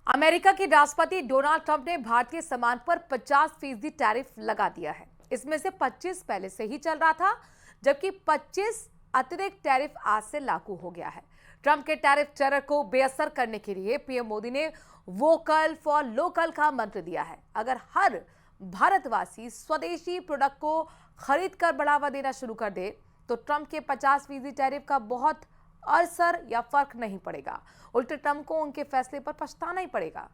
America के राष्ट्रपति Donald Trump ने भारतीय सामान पर 50% टैरिफ लगा दिया है। इसमें से 25 पहले से ही चल रहा था, जबकि 25 अतिरिक्त टैरिफ आज से लागू हो गया है। ट्रंप के टैरिफ टेरर को बेअसर करने के लिए पीएम मोदी ने वोकल फॉर लोकल का मंत्र दिया है। अगर हर भारतवासी स्वदेशी प्रोडक्ट को खरीद कर बढ़ावा देना शुरू कर दे तो ट्रंप के 50% टैरिफ का बहुत असर या फर्क नहीं पड़ेगा। उल्टे ट्रंप को उनके फैसले पर पछताना ही पड़ेगा।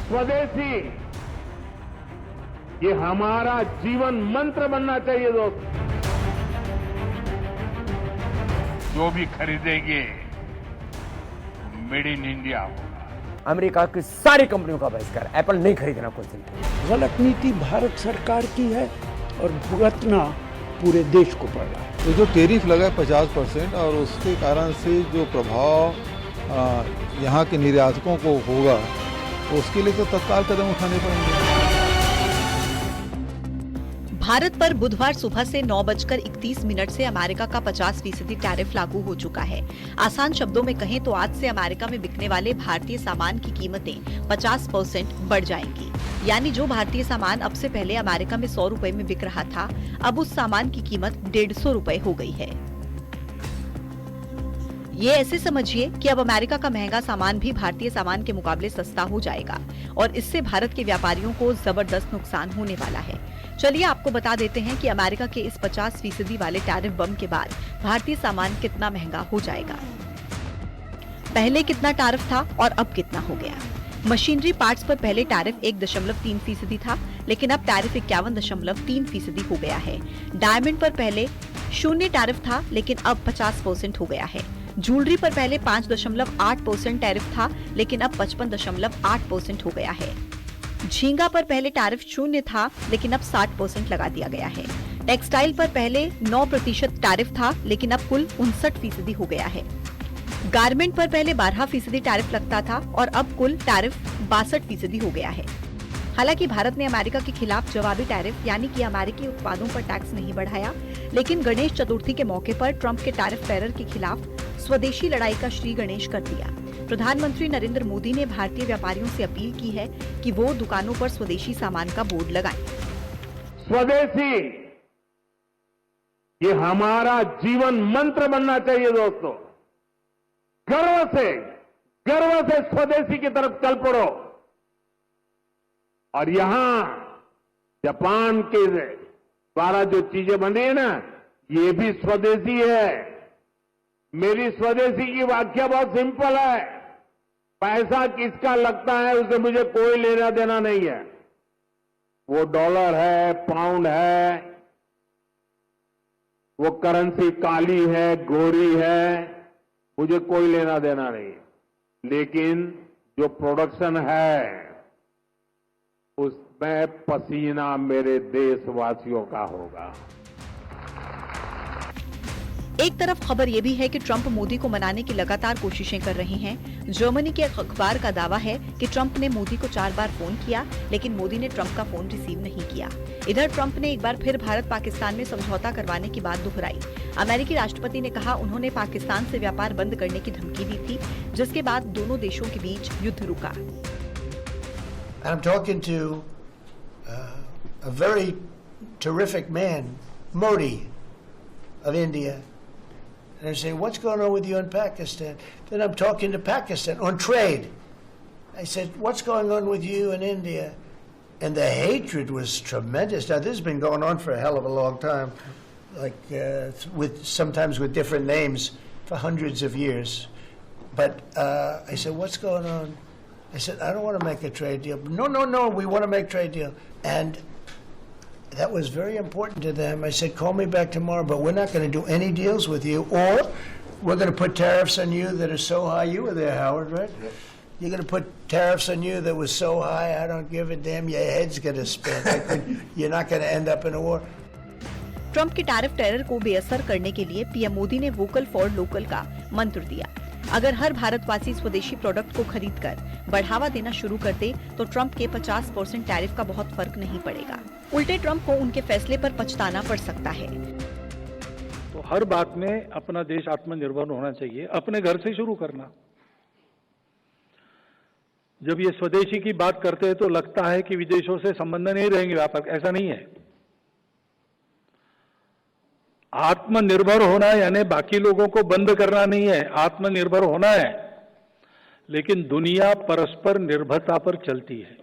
स्वदेशी ये हमारा जीवन मंत्र बनना चाहिए दोस्त। जो भी खरीदेंगे मेड इन इंडिया होगा। अमेरिका की सारी कंपनियों का बहिष्कार, एप्पल नहीं खरीदना कुछ दिन। गलत नीति भारत सरकार की है और भुगतना पूरे देश को पड़ रहा है। तो जो टैरिफ लगा है 50% और उसके कारण से जो प्रभाव यहाँ के निर्यातकों को होगा, उसके लिए तो तत्काल कदम उठाने पड़ेंगे। भारत पर बुधवार सुबह से 9:31 से अमेरिका का 50% टैरिफ लागू हो चुका है। आसान शब्दों में कहें तो आज से अमेरिका में बिकने वाले भारतीय सामान की कीमतें 50% बढ़ जाएंगी। यानी जो भारतीय सामान अब से पहले अमेरिका में 100 रुपए में बिक रहा था, अब उस सामान की कीमत 150 रुपए हो गई है। ये ऐसे समझिए कि अब अमेरिका का महंगा सामान भी भारतीय सामान के मुकाबले सस्ता हो जाएगा और इससे भारत के व्यापारियों को जबरदस्त नुकसान होने वाला है। चलिए आपको बता देते हैं कि अमेरिका के इस 50% वाले टैरिफ बम के बाद भारतीय सामान कितना महंगा हो जाएगा। पहले कितना टैरिफ था और अब कितना हो गया। मशीनरी पार्ट्स पर पहले टैरिफ 1.3% था, लेकिन अब टैरिफ 51.3% हो गया है। डायमंड पर पहले 0 टैरिफ था, लेकिन अब 50% हो गया है। ज्वेलरी पर पहले 5.8% टैरिफ था, लेकिन अब 55.8% हो गया है। झींगा पर पहले टैरिफ 0 था, लेकिन अब 60% लगा दिया गया है। टेक्सटाइल पर पहले 9% टैरिफ था, लेकिन अब कुल 59% हो गया है। गारमेंट पर पहले 12% टैरिफ लगता था और अब कुल टैरिफ 62% हो गया है। हालांकि भारत ने अमेरिका के खिलाफ जवाबी टैरिफ यानी कि अमेरिकी उत्पादों पर टैक्स नहीं बढ़ाया, लेकिन गणेश चतुर्थी के मौके पर ट्रंप के टैरिफ टेरर के खिलाफ स्वदेशी लड़ाई का श्री गणेश कर दिया। प्रधानमंत्री नरेंद्र मोदी ने भारतीय व्यापारियों से अपील की है कि वो दुकानों पर स्वदेशी सामान का बोर्ड लगाएं। स्वदेशी ये हमारा जीवन मंत्र बनना चाहिए दोस्तों। गर्व से स्वदेशी की तरफ चल पड़ो। और यहां जापान के द्वारा जो चीजें बन रही है ना, ये भी स्वदेशी है। मेरी स्वदेशी की व्याख्या बहुत सिंपल है। पैसा किसका लगता है उससे मुझे कोई लेना देना नहीं है। वो डॉलर है, पाउंड है, वो करेंसी काली है, गोरी है, मुझे कोई लेना देना नहीं है। लेकिन जो प्रोडक्शन है उसमें पसीना मेरे देशवासियों का होगा। एक तरफ खबर यह भी है कि ट्रंप मोदी को मनाने की लगातार कोशिशें कर रहे हैं। जर्मनी के एक अखबार का दावा है कि ट्रंप ने मोदी को 4 बार फोन किया, लेकिन मोदी ने ट्रंप का फोन रिसीव नहीं किया। इधर ट्रंप ने एक बार फिर भारत पाकिस्तान में समझौता करवाने की बात दोहराई। अमेरिकी राष्ट्रपति ने कहा उन्होंने पाकिस्तान से व्यापार बंद करने की धमकी दी थी, जिसके बाद दोनों देशों के बीच युद्ध रुका। I'm talking to a very terrific man, Modi of India. And I say, what's going on with you in Pakistan? Then I'm talking to Pakistan on trade. I said, what's going on with you in India? And the hatred was tremendous. Now, this has been going on for a hell of a long time, like sometimes with different names for hundreds of years. But I said, what's going on? I said, I don't want to make a trade deal. No, we want to make a trade deal. And that was very important to them. I said, call me back tomorrow, but we're not going to do any deals with you, or we're going to put tariffs on you that are so high. You were there, Howard, right? Yep. You're going to put tariffs on you that was so high, I don't give a damn. Your head's going to spin. You're not going to end up in a war. Trump के tariff terror को बेअसर करने के लिए PM Modi ने vocal for local का मंत्र दिया। अगर हर भारतवासी स्वदेशी प्रोडक्ट को खरीदकर बढ़ावा देना शुरू कर दे तो ट्रंप के 50% टैरिफ का बहुत फर्क नहीं पड़ेगा। उल्टे ट्रंप को उनके फैसले पर पछताना पड़ सकता है। तो हर बात में अपना देश आत्मनिर्भर होना चाहिए, अपने घर से शुरू करना। जब ये स्वदेशी की बात करते हैं तो लगता है कि विदेशों से संबंध नहीं रहेंगे व्यापार, ऐसा नहीं है। आत्मनिर्भर होना यानी बाकी लोगों को बंद करना नहीं है, आत्मनिर्भर होना है, लेकिन दुनिया परस्पर निर्भरता पर चलती है,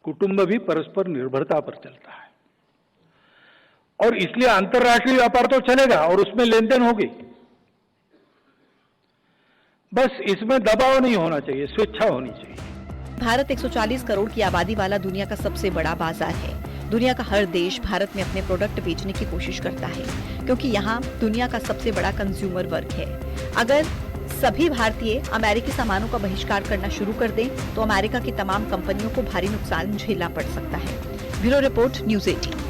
कुटुंब भी परस्पर निर्भरता पर चलता है, और इसलिए अंतर्राष्ट्रीय व्यापार तो चलेगा और उसमें लेन देन होगी, बस इसमें दबाव नहीं होना चाहिए, स्वेच्छा होनी चाहिए। भारत 140 करोड़ की आबादी वाला दुनिया का सबसे बड़ा बाजार है। दुनिया का हर देश भारत में अपने प्रोडक्ट बेचने की कोशिश करता है, क्योंकि यहाँ दुनिया का सबसे बड़ा कंज्यूमर वर्ग है। अगर सभी भारतीय अमेरिकी सामानों का बहिष्कार करना शुरू कर दें, तो अमेरिका की तमाम कंपनियों को भारी नुकसान झेलना पड़ सकता है। Bureau report, news 18।